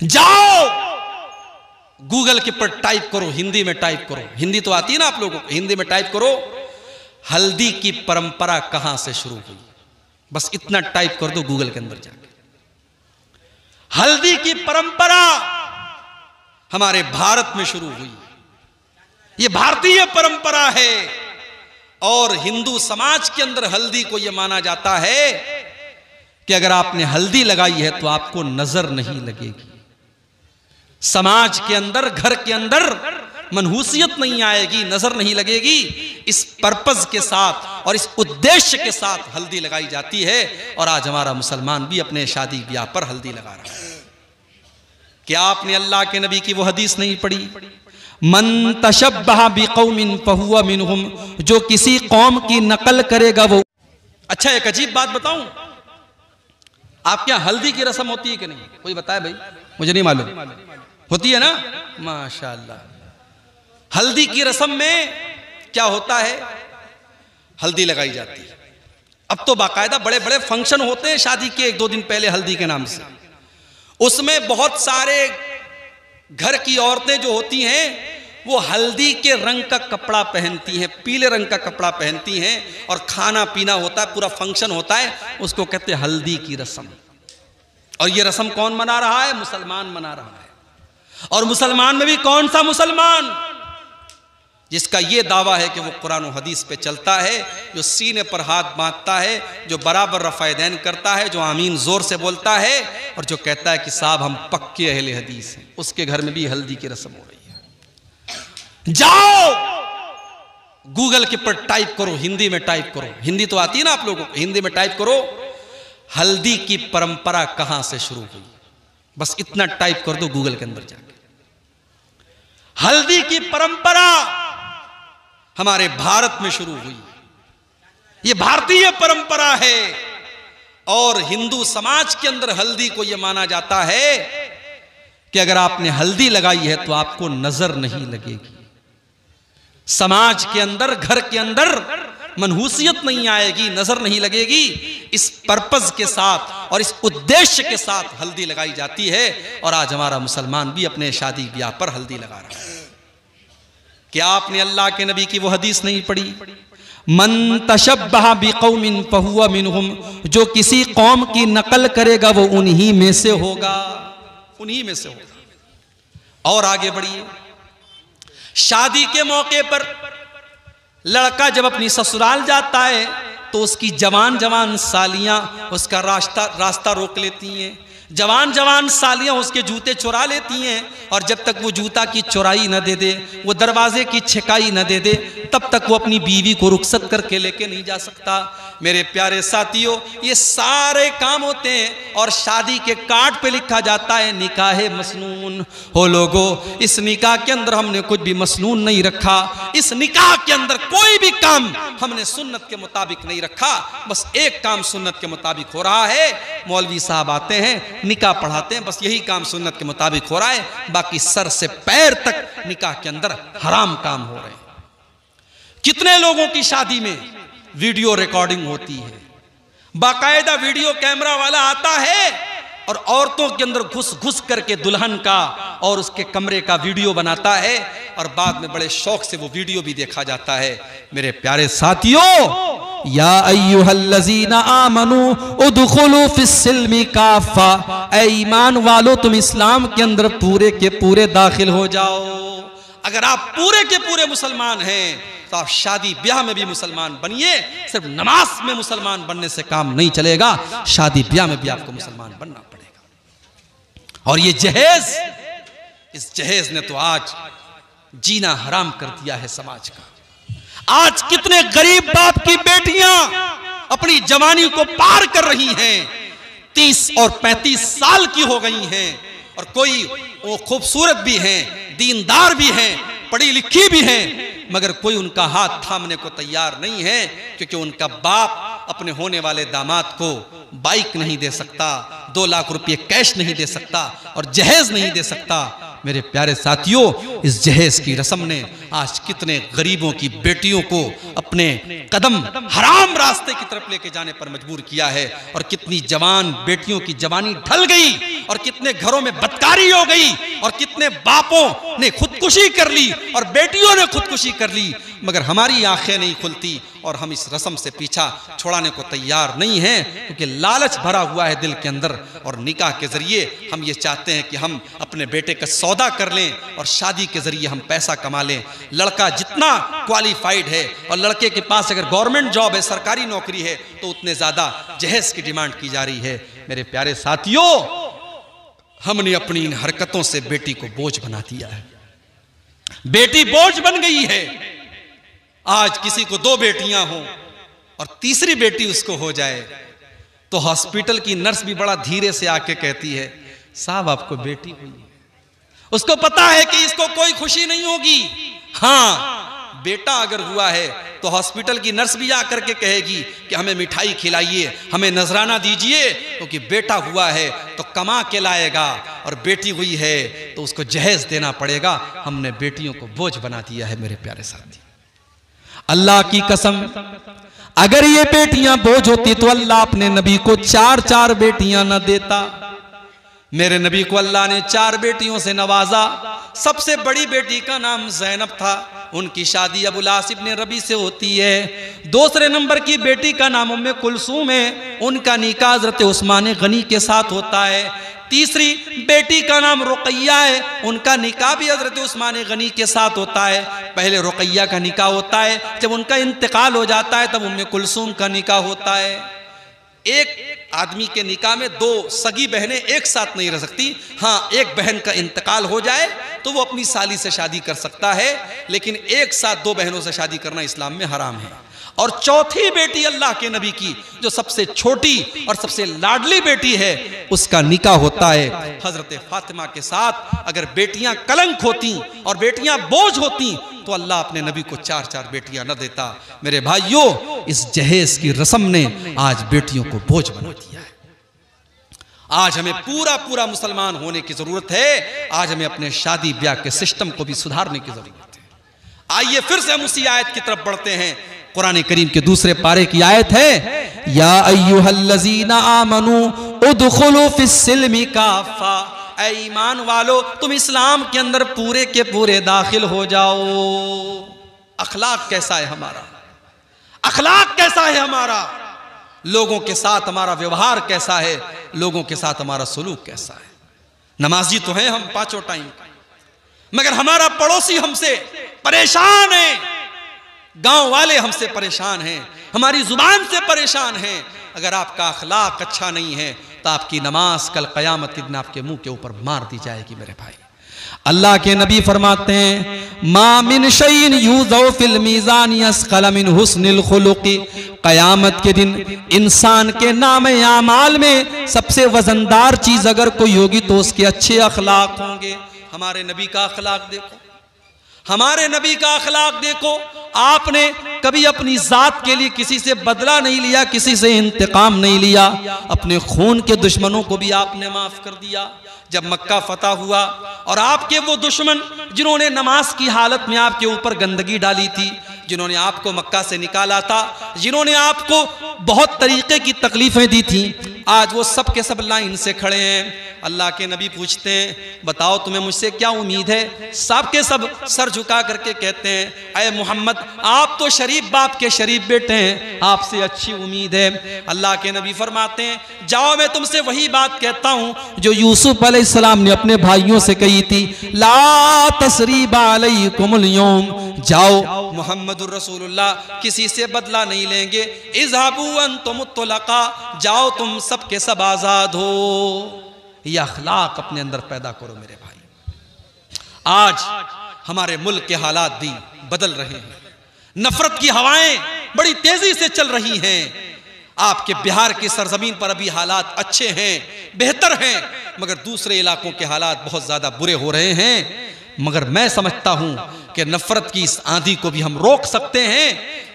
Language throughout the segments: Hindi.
जाओ गूगल के पर टाइप करो, हिंदी में टाइप करो, हिंदी तो आती है ना आप लोगों को, हिंदी में टाइप करो हल्दी की परंपरा कहां से शुरू हुई। बस इतना टाइप कर दो गूगल के अंदर जाके। हल्दी की परंपरा हमारे भारत में शुरू हुई, यह भारतीय परंपरा है। और हिंदू समाज के अंदर हल्दी को यह माना जाता है कि अगर आपने हल्दी लगाई है तो आपको नजर नहीं लगेगी। समाज के अंदर, घर के अंदर मनहूसियत नहीं आएगी, नजर नहीं लगेगी। इस पर्पज के साथ और इस उद्देश्य के साथ हल्दी लगाई जाती है। और आज हमारा मुसलमान भी अपने शादी ब्याह पर हल्दी लगा रहा है। क्या आपने अल्लाह के नबी की वो हदीस नहीं पढ़ी, मन तशब्बह बिकौमिन फहुवा मिनहुम, जो किसी कौम की नकल करेगा वो। अच्छा एक अजीब बात बताऊं, आपके यहां हल्दी की रस्म होती है कि नहीं? कोई बताए भाई, मुझे नहीं मालूम। होती है ना? माशाअल्लाह। हल्दी की रस्म में क्या होता है? हल्दी लगाई जाती है। अब तो बाकायदा बड़े बड़े फंक्शन होते हैं शादी के 1-2 दिन पहले हल्दी के नाम से। उसमें बहुत सारे घर की औरतें जो होती हैं वो हल्दी के रंग का कपड़ा पहनती हैं, पीले रंग का कपड़ा पहनती हैं, और खाना पीना होता है, पूरा फंक्शन होता है। उसको कहते हैं हल्दी की रस्म। और ये रस्म कौन मना रहा है? मुसलमान मना रहा है। और मुसलमान में भी कौन सा मुसलमान जिसका ये दावा है कि वो कुरान और हदीस पे चलता है, जो सीने पर हाथ बांधता है, जो बराबर रफ़ायदैन करता है, जो आमीन जोर से बोलता है, और जो कहता है कि साहब हम पक्के अहले हदीस हैं, उसके घर में भी हल्दी की रस्म हो रही है। जाओ गूगल के पर टाइप करो, हिंदी में टाइप करो, हिंदी तो आती है ना आप लोगों को, हिंदी में टाइप करो हल्दी की परंपरा कहां से शुरू हुई। बस इतना टाइप कर दो गूगल के अंदर जाके। हल्दी की परंपरा हमारे भारत में शुरू हुई, यह भारतीय परंपरा है। और हिंदू समाज के अंदर हल्दी को यह माना जाता है कि अगर आपने हल्दी लगाई है तो आपको नजर नहीं लगेगी। समाज के अंदर, घर के अंदर मनहूसियत नहीं आएगी, नजर नहीं लगेगी। इस पर्पज के साथ और इस उद्देश्य के साथ हल्दी लगाई जाती है। और आज हमारा मुसलमान भी अपने शादी ब्याह पर हल्दी लगा रहा है। क्या आपने अल्लाह के नबी की वो हदीस नहीं पढ़ी, मन तशब्बह बिकौमिन फहुवा मिनहुम, जो किसी कौम की नकल करेगा वो उन्हीं में से होगा, उन्हीं में से होगा। और आगे बढ़िए, शादी के मौके पर लड़का जब अपनी ससुराल जाता है तो उसकी जवान जवान सालियां उसका रास्ता रोक लेती हैं। जवान जवान सालियां उसके जूते चुरा लेती हैं। और जब तक वो जूता की चुराई न दे दे, वो दरवाजे की छिकाई न दे दे, तब तक वो अपनी बीवी को रुखसत करके लेके नहीं जा सकता। मेरे प्यारे साथियों, ये सारे काम होते हैं और शादी के कार्ड पे लिखा जाता है निकाहे मसनून। हो लोगो, इस निकाह के अंदर हमने कुछ भी मसनून नहीं रखा। इस निकाह के अंदर कोई भी काम हमने सुन्नत के मुताबिक नहीं रखा। बस एक काम सुन्नत के मुताबिक हो रहा है, मौलवी साहब आते हैं, निकाह पढ़ाते हैं, बस यही काम सुन्नत के मुताबिक हो रहा है। बाकी सर से पैर तक निकाह के अंदर हराम काम हो रहे हैं। कितने लोगों की शादी में वीडियो रिकॉर्डिंग होती है, बाकायदा वीडियो कैमरा वाला आता है और औरतों के अंदर घुस घुस करके दुल्हन का और उसके कमरे का वीडियो बनाता है, और बाद में बड़े शौक से वो वीडियो भी देखा जाता है। मेरे प्यारे साथियों, या अय्युहल्लज़ीना आमनू उदखुलू फिस्सिल्मि काफ़ा, ऐ ईमान वालो तुम इस्लाम के अंदर पूरे के पूरे दाखिल हो जाओ। अगर आप पूरे के पूरे मुसलमान हैं तो आप शादी ब्याह में भी मुसलमान बनिए। सिर्फ नमाज में मुसलमान बनने से काम नहीं चलेगा, शादी ब्याह में भी आपको मुसलमान बनना पड़ेगा। और ये जहेज, इस जहेज ने तो आज जीना हराम कर दिया है समाज का। आज कितने गरीब बाप की बेटियां अपनी जवानी को पार कर रही हैं, 30 और 35 साल की हो गई हैं, और कोई वो खूबसूरत भी हैं, दीनदार भी हैं, पढ़ी लिखी भी हैं, मगर कोई उनका हाथ थामने को तैयार नहीं है, क्योंकि उनका बाप अपने होने वाले दामाद को बाइक नहीं दे सकता, 2 लाख रुपए कैश नहीं दे सकता, और जहेज नहीं दे सकता। मेरे प्यारे साथियों, इस जहेज की रस्म ने आज कितने गरीबों की बेटियों को अपने कदम हराम रास्ते की तरफ लेके जाने पर मजबूर किया है, और कितनी जवान बेटियों की जवानी ढल गई, और कितने घरों में बदकारी हो गई, और कितने बापों ने खुदकुशी कर ली और बेटियों ने खुदकुशी कर ली, मगर हमारी आंखें नहीं खुलती और हम इस रस्म से पीछा छोड़ाने को तैयार नहीं हैं, क्योंकि लालच भरा हुआ है दिल के अंदर। और निकाह के जरिए हम ये चाहते हैं कि हम अपने बेटे का सौदा कर लें और शादी के जरिए हम पैसा कमा लें। लड़का जितना क्वालिफाइड है और लड़के के पास अगर गवर्नमेंट जॉब है, सरकारी नौकरी है, तो उतने ज्यादा जहेज की डिमांड की जा रही है। मेरे प्यारे साथियों, हमने अपनी इन हरकतों से बेटी को बोझ बना दिया है। बेटी बोझ बन गई है। आज किसी को 2 बेटियां हों और तीसरी बेटी उसको हो जाए तो हॉस्पिटल की नर्स भी बड़ा धीरे से आके कहती है, साहब आपको बेटी हुई है। उसको पता है कि इसको कोई खुशी नहीं होगी। हाँ, बेटा अगर हुआ है तो हॉस्पिटल की नर्स भी आकर के कहेगी कि हमें मिठाई खिलाइए, हमें नजराना दीजिए, क्योंकि बेटा हुआ है तो कमा के लाएगा, और बेटी हुई है तो उसको जहेज देना पड़ेगा। हमने बेटियों को बोझ बना दिया है। मेरे प्यारे साथी, अल्लाह की कसम, अगर ये बेटियां बोझ होती तो अल्लाह अपने नबी को 4-4 बेटियां न देता। मेरे नबी को अल्लाह ने 4 बेटियों से नवाजा। सबसे बड़ी बेटी का नाम ज़ैनब था, उनकी शादी अबुल आस इब्न रबी से होती है। दूसरे नंबर की बेटी का नाम उम्मे कुलसूम है, उनका निकाह हज़रत उस्मान गनी के साथ होता है। तीसरी बेटी का नाम रुकैया है, उनका निकाह भी हजरत उस्मान गनी के साथ होता है। पहले रुकैया का निकाह होता है, जब उनका इंतकाल हो जाता है तब उम्मे कुलसूम का निकाह होता है। एक आदमी के निकाह में 2 सगी बहनें एक साथ नहीं रह सकती। हाँ, एक बहन का इंतकाल हो जाए तो वो अपनी साली से शादी कर सकता है, लेकिन एक साथ 2 बहनों से शादी करना इस्लाम में हराम है। और चौथी बेटी अल्लाह के नबी की, जो सबसे छोटी और सबसे लाडली बेटी है, उसका निकाह होता है हजरत फातिमा के साथ। अगर बेटियां कलंक होती और बेटियां बोझ होती तो अल्लाह अपने नबी को 4-4 बेटियां न देता। मेरे भाइयों, इस जहेज की रस्म ने आज बेटियों को बोझ बना दिया है। आज हमें पूरा मुसलमान होने की जरूरत है। आज हमें अपने शादी ब्याह के सिस्टम को भी सुधारने की जरूरत है। आइए फिर से हम उसी आयत की तरफ बढ़ते हैं। कुरान करीम के दूसरे पारे की आयत है, या अय्युहल्लज़ीना आमनू उदखुलू फिस्सिल्मि काफ़ा। ऐ ईमान वालो, तुम इस्लाम के अंदर पूरे के पूरे दाखिल हो जाओ। अखलाक कैसा है हमारा? अखलाक कैसा है हमारा? लोगों के साथ हमारा व्यवहार कैसा है? लोगों के साथ हमारा सलूक कैसा है? नमाजी तो हैं हम 5 टाइम, मगर हमारा पड़ोसी हमसे परेशान है, गांव वाले हमसे परेशान हैं, हमारी जुबान से परेशान हैं। अगर आपका अखलाक अच्छा नहीं है तो आपकी नमाज कल क़यामत के दिन आपके मुंह के ऊपर मार दी जाएगी। मेरे भाई, अल्लाह के नबी फरमाते हैं, मा मिन शैइन यूज़ौ फिल मीज़ान अस्क़ल मिन हुस्निल खुलुक़ि। क़यामत के दिन इंसान के नामे आमाल में सबसे वजनदार चीज अगर कोई होगी तो उसके अच्छे अखलाक होंगे। हमारे नबी का अखलाक देखो, हमारे नबी का अखलाक देखो। आपने कभी अपनी जात के लिए किसी से बदला नहीं लिया, किसी से इंतकाम नहीं लिया। अपने खून के दुश्मनों को भी आपने माफ कर दिया। जब मक्का फतह हुआ और आपके वो दुश्मन जिन्होंने नमाज की हालत में आपके ऊपर गंदगी डाली थी, जिन्होंने आपको मक्का से निकाला था, जिन्होंने आपको बहुत तरीके की तकलीफें दी थी, आज वो सब के सब लाइन से खड़े हैं। अल्लाह के नबी पूछते हैं, बताओ तुम्हें मुझसे क्या उम्मीद है? सब के सब सर झुका करके कहते हैं, अय मोहम्मद, आप तो शरीफ बाप के शरीफ बेटे हैं, आपसे अच्छी उम्मीद है। अल्लाह के नबी फरमाते हैं, जाओ मैं तुमसे वही बात कहता हूं जो यूसुफ अलैहिस्सलाम ने अपने भाइयों से कही थी, ला तसरीबा अलैकुमुल यौम। जाओ, मुहम्मदुर रसूलुल्लाह किसी से बदला नहीं लेंगे। इज़हाबू अंतुम तुलका, जाओ तुम सब के सब आजाद हो। यह अखलाक अपने अंदर पैदा करो मेरे भाई। आज हमारे मुल्क के हालात भी बदल रहे हैं, नफरत की हवाएं बड़ी तेजी से चल रही हैं। आपके बिहार की सरजमीन पर अभी हालात अच्छे हैं, बेहतर हैं, मगर दूसरे इलाकों के हालात बहुत ज्यादा बुरे हो रहे हैं। मगर मैं समझता हूं कि नफरत की इस आंधी को भी हम रोक सकते हैं।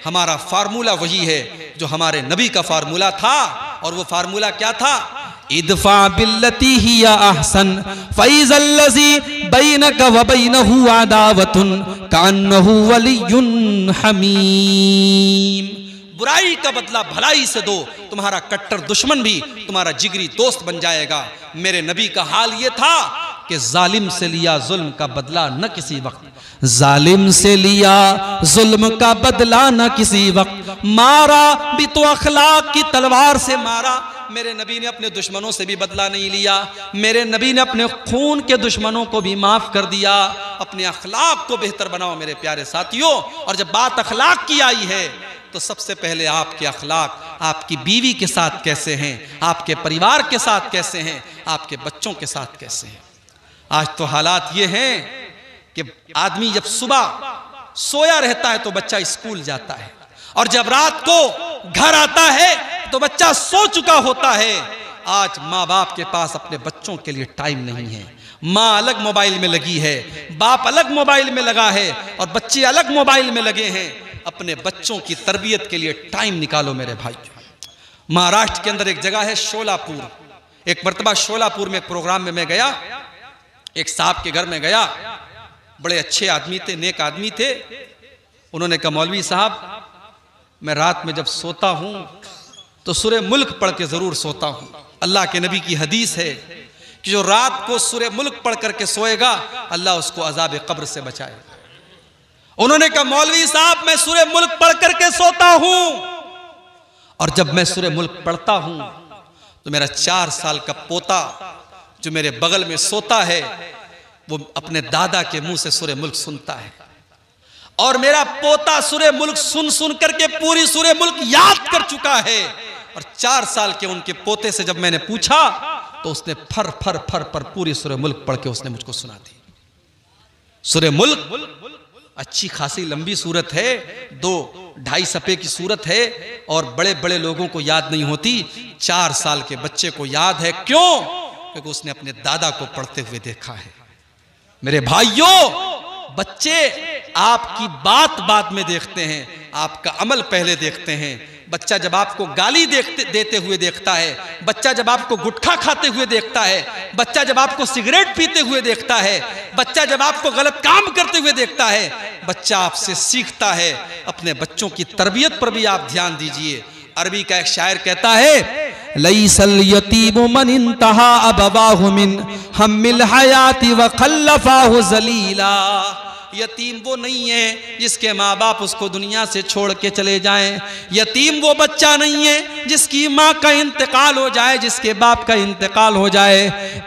हमारा फार्मूला वही है जो हमारे नबी का फार्मूला था, और वो फार्मूला क्या था? इदफा बिल्लती हिया अहसन फैज़ल्लज़ी बैनक व बैनहु अदावतुन कान्नहु वलियुन हमीम। बुराई का बदला भलाई से दो, तुम्हारा कट्टर दुश्मन भी तुम्हारा जिगरी दोस्त बन जाएगा। मेरे नबी का हाल ये था कि जालिम से लिया जुल्म का बदला न किसी वक्त, जालिम से लिया जुल्म का बदला न किसी वक्त, मारा भी तो अखलाक की तलवार से मारा। मेरे नबी ने अपने दुश्मनों से भी बदला नहीं लिया, मेरे नबी ने अपने खून के दुश्मनों को भी माफ कर दिया। अपने अखलाक को बेहतर बनाओ मेरे प्यारे साथियों। और जब बात अखलाक की आई है तो सबसे पहले आपके अखलाक आपकी बीवी के साथ कैसे हैं, आपके परिवार के साथ कैसे हैं, आपके बच्चों के साथ कैसे हैं। आज तो हालात ये हैं कि आदमी जब सुबह सोया रहता है तो बच्चा स्कूल जाता है, और जब रात को घर आता है तो बच्चा सो चुका होता है। आज माँ बाप के पास अपने बच्चों के लिए टाइम नहीं है। माँ अलग मोबाइल में लगी है, बाप अलग मोबाइल में लगा है, और बच्चे अलग मोबाइल में लगे हैं। अपने बच्चों की तरबियत के लिए टाइम निकालो मेरे भाई। महाराष्ट्र के अंदर एक जगह है शोलापुर। एक मर्तबा शोलापुर में एक प्रोग्राम में मैं गया, एक साहब के घर में गया। बड़े अच्छे आदमी थे, नेक आदमी थे। उन्होंने कहा मौलवी साहब, मैं रात में जब सोता हूं तो सूरे मुल्क पढ़ के जरूर सोता हूं। अल्लाह के नबी की हदीस है कि जो रात को सूरे मुल्क पढ़ करके सोएगा अल्लाह उसको अजाब कब्र से बचाएगा। उन्होंने कहा मौलवी साहब, मैं सूरे मुल्क पढ़ करके सोता हूं, और जब मैं सूरे मुल्क पढ़ता हूं तो मेरा 4 साल का पोता जो मेरे बगल में सोता है वो अपने दादा के मुंह से सूरे मुल्क सुनता है, और मेरा पोता सूरे मुल्क सुन सुन करके पूरी सूरे मुल्क याद कर चुका है। और 4 साल के उनके पोते से जब मैंने पूछा तो उसने फर फर फर पर पूरी सूरे मुल्क पढ़ के उसने मुझको सुना दी। सूरे मुल्क अच्छी खासी लंबी सूरत है, 2-2.5 सफ़े की सूरत है, और बड़े बड़े लोगों को याद नहीं होती। 4 साल के बच्चे को याद है। क्यों? क्योंकि उसने अपने दादा को पढ़ते हुए देखा है। मेरे भाइयों, बच्चे आपकी बात बाद में देखते हैं, आपका अमल पहले देखते हैं। बच्चा जब आपको गाली देते हुए देखता है, बच्चा जब आपको गुटखा खाते हुए देखता है, बच्चा जब आपको सिगरेट पीते हुए देखता है, बच्चा जब आपको गलत काम करते हुए देखता है, बच्चा आपसे सीखता है। अपने बच्चों की तरबियत पर भी आप ध्यान दीजिए। अरबी का एक शायर कहता है, लैसल यतीमु मन इंतहा अबवाहु मिन हम्मिल हयाती व खल्लफाहु जलीला। यतीम वो नहीं है जिसके माँ बाप उसको दुनिया से छोड़ के चले जाएं। यतीम वो बच्चा नहीं है जिसकी माँ का इंतकाल हो जाए, जिसके बाप का इंतकाल हो जाए।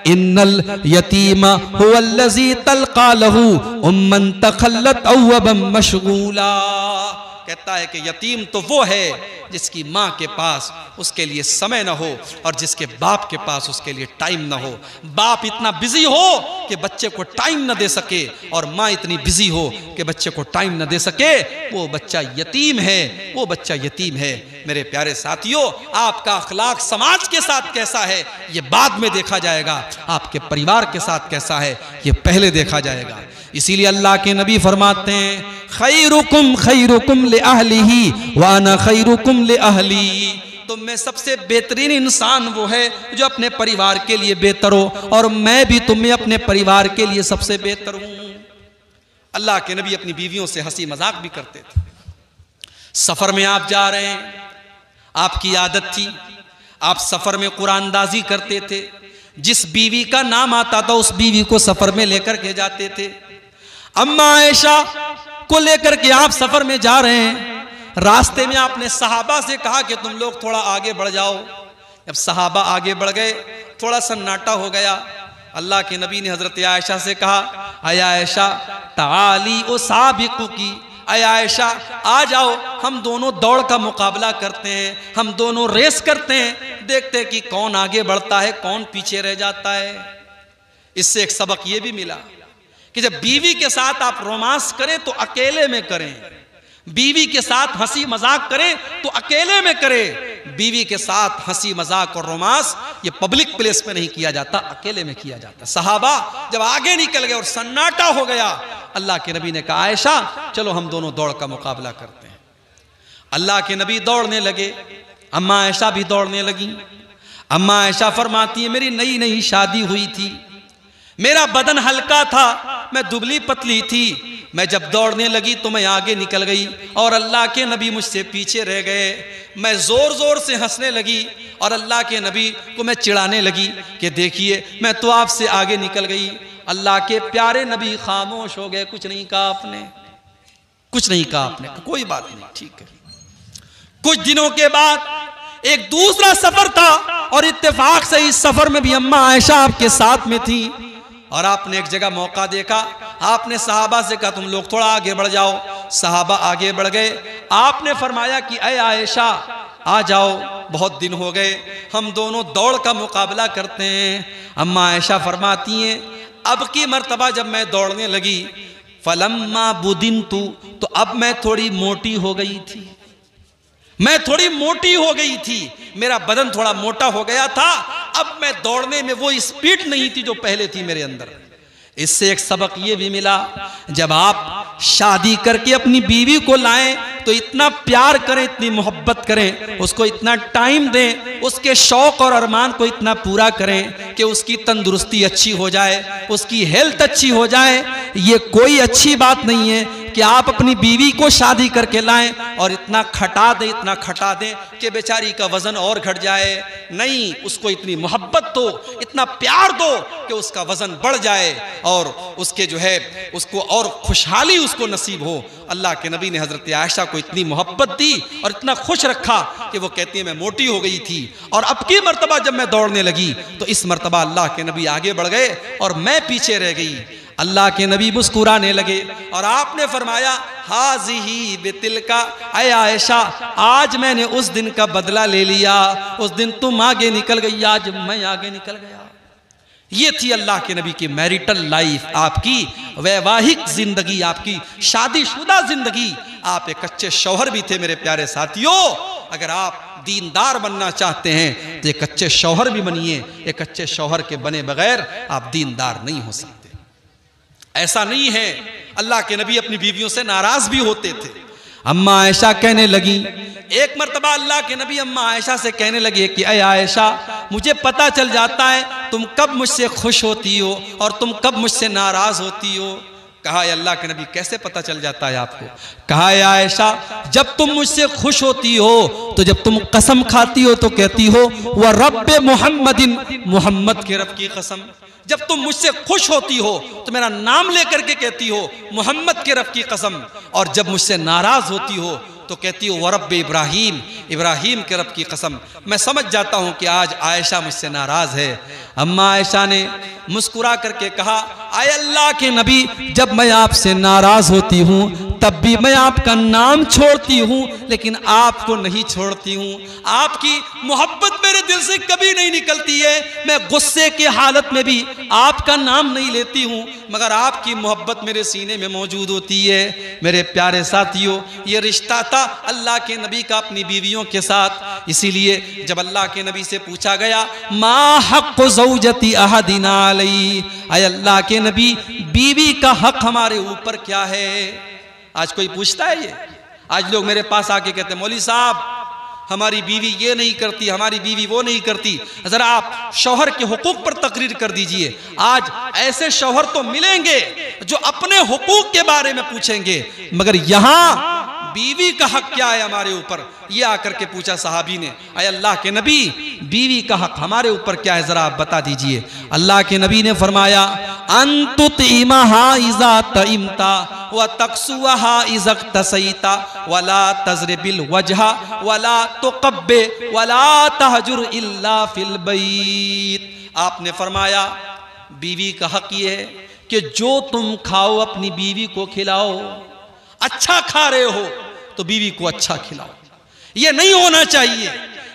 इन्नल यतीमा हुवल्लज़ी तल्क़ा लहू उम्मन तखल्लत अव्वबम मशगूला। कहता है कि यतीम तो वो है जिसकी माँ के पास उसके लिए समय न हो, और जिसके बाप के पास उसके लिए टाइम न हो। बाप इतना बिजी हो कि बच्चे को टाइम न दे सके, और माँ इतनी बिजी हो कि बच्चे को टाइम न दे सके, वो बच्चा यतीम है, वो बच्चा यतीम है। मेरे प्यारे साथियों, आपका अखलाक समाज के साथ कैसा है ये बाद में देखा जाएगा, आपके परिवार के साथ कैसा है ये पहले देखा जाएगा। इसीलिए अल्लाह के नबी फरमाते हैं, खैरुकुम खैरुकुम ले अहलिही व अना खैरुकुम ले अहली। तो मैं सबसे बेहतरीन इंसान वो है जो अपने परिवार के लिए बेहतर हो, और मैं भी तुम्हें अपने परिवार के लिए सबसे बेहतर हूं। अल्लाह के नबी अपनी बीवियों से हंसी मजाक भी करते थे। सफर में आप जा रहे हैं, आपकी आदत थी, आप सफर में कुरानदाजी करते थे। जिस बीवी का नाम आता था उस बीवी को सफर में लेकर के जाते थे। अम्मा आयशा को लेकर के आप सफर में जा रहे हैं, रास्ते में आपने सहाबा से कहा कि तुम लोग थोड़ा आगे बढ़ जाओ। जब सहाबा आगे बढ़ गए, थोड़ा सन्नाटा हो गया। अल्लाह के नबी ने हजरत आयशा से कहा, अय आयशा ताली ओ साबिकु की, अय आयशा आ जाओ, हम दोनों दौड़ का मुकाबला करते हैं, हम दोनों रेस करते हैं, देखते हैं कि कौन आगे बढ़ता है कौन पीछे रह जाता है। इससे एक सबक ये भी मिला कि जब बीवी के साथ आप रोमांस करें तो अकेले में करें, बीवी के साथ हंसी मजाक करें तो अकेले में करें। बीवी के साथ हंसी मजाक और रोमांस ये पब्लिक प्लेस पे नहीं किया जाता, अकेले में किया जाता। सहाबा जब आगे निकल गए और सन्नाटा हो गया, अल्लाह के नबी ने कहा, आयशा चलो हम दोनों दौड़ का मुकाबला करते हैं। अल्लाह के नबी दौड़ने लगे, अम्मा आयशा भी दौड़ने लगी। अम्मा आयशा फरमाती है, मेरी नई नई शादी हुई थी, मेरा बदन हल्का था, मैं दुबली पतली थी, मैं जब दौड़ने लगी तो मैं आगे निकल गई और अल्लाह के नबी मुझसे पीछे रह गए। मैं ज़ोर ज़ोर से हंसने लगी और अल्लाह के नबी को मैं चिढ़ाने लगी कि देखिए मैं तो आपसे आगे निकल गई। अल्लाह के प्यारे नबी खामोश हो गए, कुछ नहीं कहा आपने, कुछ नहीं कहा आपने, कोई बात नहीं, ठीक है। कुछ दिनों के बाद एक दूसरा सफर था और इत्तेफाक से इस सफर में भी अम्मा आयशा आपके साथ में थी और आपने एक जगह मौका देखा। आपने सहाबा से कहा तुम लोग थोड़ा आगे बढ़ जाओ। सहाबा आगे बढ़ गए। आपने फरमाया कि अय आयशा आ जाओ, बहुत दिन हो गए, हम दोनों दौड़ का मुकाबला करते हैं। अम्मा आयशा फरमाती हैं अब की मर्तबा जब मैं दौड़ने लगी फलम्मा बुदिन्तु, तो अब मैं थोड़ी मोटी हो गई थी, मैं थोड़ी मोटी हो गई थी, मेरा बदन थोड़ा मोटा हो गया था। अब मैं दौड़ने में वो स्पीड नहीं थी जो पहले थी मेरे अंदर। इससे एक सबक ये भी मिला, जब आप शादी करके अपनी बीवी को लाएं तो इतना प्यार करें, इतनी मोहब्बत करें, उसको इतना टाइम दें, उसके शौक और अरमान को इतना पूरा करें कि उसकी तंदुरुस्ती अच्छी हो जाए, उसकी हेल्थ अच्छी हो जाए। ये कोई अच्छी बात नहीं है कि आप अपनी बीवी को शादी करके लाएं और इतना खटा दें, इतना खटा दें कि बेचारी का वजन और घट जाए। नहीं, उसको इतनी मोहब्बत दो, इतना प्यार दो कि उसका वजन बढ़ जाए और उसके जो है उसको और खुशहाली उसको नसीब हो। अल्लाह के नबी ने हजरत आयशा को इतनी मोहब्बत दी और इतना खुश रखा कि वो कहती है मैं मोटी हो गई थी। और अब की मर्तबा जब मैं दौड़ने लगी तो इस मर्तबा अल्लाह के नबी आगे बढ़ गए और मैं पीछे रह गई। अल्लाह के नबी मुस्कुराने लगे और आपने फरमाया हाज़िही बितिलका, ऐ आयशा आज मैंने उस दिन का बदला ले लिया, उस दिन तुम आगे निकल गई, आज मैं आगे निकल गया। ये थी अल्लाह के नबी की मैरिटल लाइफ, आपकी वैवाहिक जिंदगी, आपकी शादीशुदा जिंदगी। आप एक अच्छे शौहर भी थे मेरे प्यारे साथियों। अगर आप दीनदार बनना चाहते हैं तो एक अच्छे शौहर भी बनिए। एक अच्छे शौहर के बने बगैर आप दीनदार नहीं हो सकते। ऐसा नहीं है, अल्लाह के नबी अपनी बीवियों से नाराज भी होते थे। अम्मा आयशा कहने लगी, एक मर्तबा अल्लाह के नबी अम्मा आयशा से कहने लगे कि अय आयशा मुझे पता चल जाता है तुम कब मुझसे खुश होती हो और तुम कब मुझसे नाराज होती हो। कहा अल्लाह के नबी कैसे पता चल जाता है आपको? कहा आयशा जब तुम मुझसे खुश होती हो तो जब तुम कसम खाती हो तो कहती हो वह रब्बे मोहम्मदिन, मोहम्मद के रब की कसम। जब तुम मुझसे खुश होती हो तो मेरा नाम लेकर के कहती हो मोहम्मद के रब की कसम। और जब मुझसे नाराज होती हो तो कहती हो वरब्ब इब्राहिम, इब्राहिम के रब की कसम। मैं समझ जाता हूं कि आज आयशा मुझसे नाराज है। अम्मा आयशा ने मुस्कुरा करके कहा आय अल्लाह के नबी जब मैं आपसे नाराज होती हूं तब भी मैं आपका नाम छोड़ती हूं लेकिन आपको नहीं छोड़ती हूं। आपकी मोहब्बत मेरे दिल से कभी नहीं निकलती है। मैं गुस्से की हालत में भी आपका नाम नहीं लेती हूं मगर आपकी मोहब्बत मेरे सीने में मौजूद होती है। मेरे प्यारे साथियों, ये रिश्ता था अल्लाह के नबी का अपनी बीवियों के साथ। इसीलिए जब अल्लाह के नबी से पूछा गया मा हक़्क़ु ज़ौजती अहदिना अलैहि, आय अल्लाह के नबी बीवी का हक हमारे ऊपर क्या है? आज कोई पूछता है ये? आज लोग मेरे पास आके कहते हैं मौलवी साहब हमारी बीवी ये नहीं करती, हमारी बीवी वो नहीं करती। जरा आप शौहर के हुकूक पर तकरीर कर दीजिए। आज ऐसे शौहर तो मिलेंगे जो अपने हुकूक के बारे में पूछेंगे मगर यहाँ बीवी का हक क्या है हमारे ऊपर, ये आकर के पूछा सहाबी ने। अय अल्लाह के नबी बीवी का हक हमारे ऊपर क्या है जरा आप बता दीजिए। अल्लाह के नबी ने फरमाया अंतुतिमहा इज़ा तइमता व तक्सुहा इज़ा तसैता वला तज़रिबिल वजहा वला तुक़ब्बे वला तहजुर इल्ला फिल बैत। आपने फरमाया बीवी का हक ये है कि जो तुम खाओ अपनी बीवी को खिलाओ। अच्छा खा रहे हो तो बीवी को अच्छा खिलाओ। ये नहीं होना चाहिए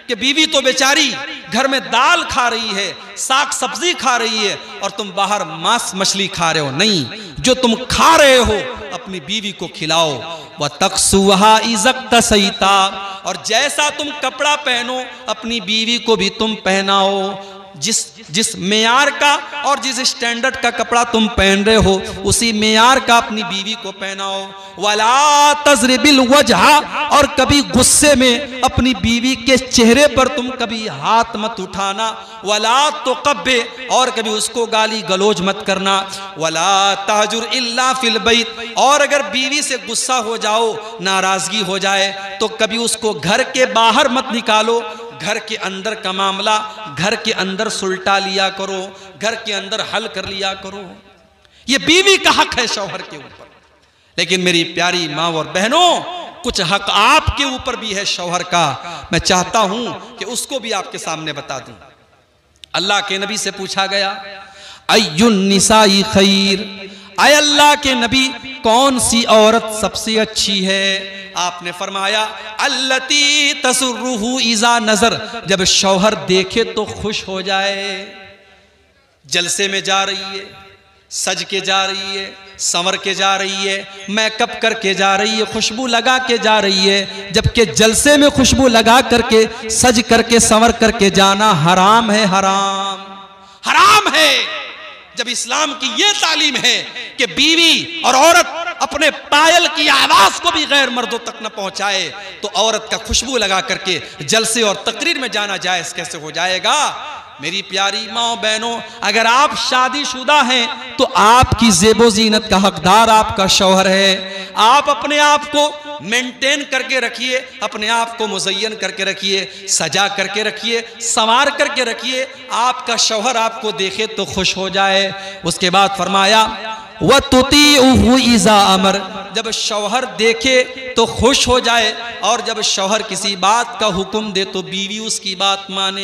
कि बीवी तो बेचारी घर में दाल खा रही है, साग सब्जी खा रही है और तुम बाहर मांस मछली खा रहे हो। नहीं, जो तुम खा रहे हो अपनी बीवी को खिलाओ। व तक्सुहा इज़क तसैता, और जैसा तुम कपड़ा पहनो अपनी बीवी को भी तुम पहनाओ। जिस मेयार का और जिस स्टैंडर्ड का कपड़ा तुम पहन रहे हो उसी मेयार का अपनी बीवी को पहनाओ। वला तज़रिबिल वजहा, और कभी गुस्से में अपनी बीवी के चेहरे पर तुम कभी हाथ मत उठाना। वला तुक़ब्बे, और कभी उसको गाली गलौज मत करना। वला तहजुर इल्ला फिल बैत, और अगर बीवी से गुस्सा हो जाओ, नाराजगी हो जाए, तो कभी उसको घर के बाहर मत निकालो। घर के अंदर का मामला घर के अंदर सुलटा लिया करो, घर के अंदर हल कर लिया करो। ये बीवी का हक है शौहर के ऊपर। लेकिन मेरी प्यारी माँ और बहनों, कुछ हक आपके ऊपर भी है शौहर का। मैं चाहता हूं कि उसको भी आपके सामने बता दूं। अल्लाह के नबी से पूछा गया, अय्युन निसाई खैर, अय अल्लाह के नबी कौन सी औरत सबसे अच्छी है? आपने फरमाया, अल्लती तसुर्रुहु इज़ा नजर, जब शौहर देखे तो खुश हो जाए। जलसे में जा रही है, सज के जा रही है, संवर के जा रही है, मेकअप करके जा रही है, खुशबू लगा के जा रही है। जबकि जलसे में खुशबू लगा करके, सज करके, संवर करके जाना हराम है, हराम है। जब इस्लाम की ये तालीम है कि बीवी और औरत अपने पायल की आवाज को भी गैर मर्दों तक न पहुंचाए, तो औरत का खुशबू लगा करके जलसे और तकरीर में जाना जायज कैसे हो जाएगा? मेरी प्यारी माँ बहनों, अगर आप शादीशुदा हैं तो आपकी जेबो जीनत का हकदार आपका शौहर है। आप अपने आप को मेंटेन करके रखिए, अपने आप को मुज़य्यन करके रखिए, सजा करके रखिए, संवार करके रखिए। आपका शौहर आपको देखे तो खुश हो जाए। उसके बाद फरमाया, व तुतीउहु इज़ा अमर, जब शौहर देखे तो खुश हो जाए, और जब शौहर किसी बात का हुक्म दे तो बीवी उसकी बात माने।